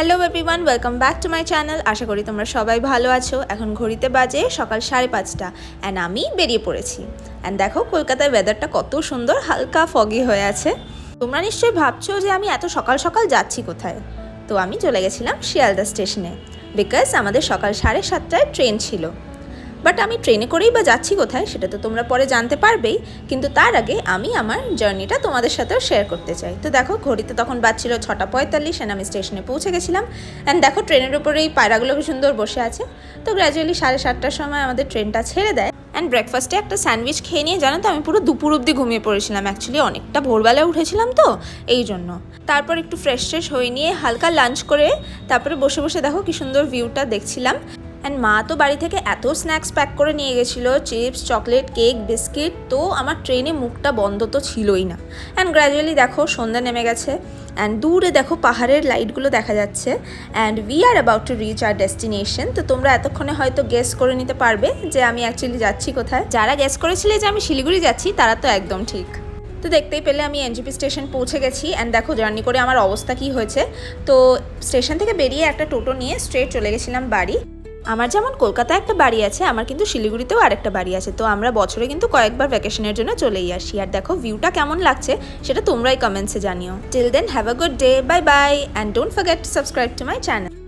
Hello everyone, welcome back to my channel. আশা করি তোমরা সবাই ভালো আছো। এখন ঘড়িতে বাজে সকাল 5:30 অ্যান্ড আমি বেরিয়ে পড়েছি। অ্যান্ড দেখো কলকাতার ওয়েদারটা কত সুন্দর, হালকা ফগি হয়ে আছে। তোমরা নিশ্চয়ই ভাবছো যে আমি এত সকাল সকাল যাচ্ছি কোথায়। তো আমি চলে গেছিলাম শিয়ালদা স্টেশনে, বিকজ আমাদের সকাল 7:30টায় ট্রেন ছিল। বাট আমি ট্রেনে করেই বা যাচ্ছি কোথায় সেটা তো তোমরা পরে জানতে পারবেই, কিন্তু তার আগে আমি আমার জার্নিটা তোমাদের সাথেও শেয়ার করতে চাই। তো দেখো ঘড়িতে তখন বাজছিল 6:45 অ্যান্ড আমি স্টেশনে পৌঁছে গেছিলাম। অ্যান্ড দেখো ট্রেনের উপরে এই পায়রাগুলো কি সুন্দর বসে আছে। তো গ্র্যাজুয়ালি 7:30টার সময় আমাদের ট্রেনটা ছেড়ে দেয়। অ্যান্ড ব্রেকফাস্টে একটা স্যান্ডউইচ খেয়ে নিয়ে জানো তো আমি পুরো দুপুর অবধি ঘুমিয়ে পড়েছিলাম। অ্যাকচুয়ালি অনেকটা ভোরবেলায় উঠেছিলাম তো এই জন্য। তারপর একটু ফ্রেশ হয়ে নিয়ে হালকা লাঞ্চ করে তারপরে বসে বসে দেখো কি সুন্দর ভিউটা দেখছিলাম। অ্যান্ড মা তো বাড়ি থেকে এত স্ন্যাক্স প্যাক করে নিয়ে গেছিলো, চিপস, চকলেট, কেক, বিস্কিট। তো আমার ট্রেনে মুখটা বন্ধ তো ছিলই না। অ্যান্ড গ্র্যাজুয়ালি দেখো সন্ধ্যা নেমে গেছে অ্যান্ড দূরে দেখো পাহাড়ের লাইটগুলো দেখা যাচ্ছে। And we are about to reach hour destination. তো তোমরা এতক্ষণে হয়তো গেস করে নিতে পারবে যে আমি অ্যাকচুয়ালি যাচ্ছি কোথায়। যারা গেস করেছিলে যে আমি শিলিগুড়ি যাচ্ছি তারা তো একদম ঠিক। তো দেখতেই পেলে আমি এনজেপি স্টেশন পৌঁছে গেছি। অ্যান্ড দেখো জার্নি করে আমার অবস্থা কী হয়েছে। তো স্টেশন থেকে বেরিয়ে একটা টোটো নিয়ে স্ট্রেট চলে গেছিলাম বাড়ি। আমার যেমন কলকাতায় একটা বাড়ি আছে, আমার কিন্তু শিলিগুড়িতেও আরেকটা বাড়ি আছে। তো আমরা বছরে কিন্তু কয়েকবার ভ্যাকেশনের জন্য চলেই আসি। আর দেখো ভিউটা কেমন লাগছে সেটা তোমরাই কমেন্টসে জানিও। Till then have a good day, bye bye, and don't forget to subscribe to my channel.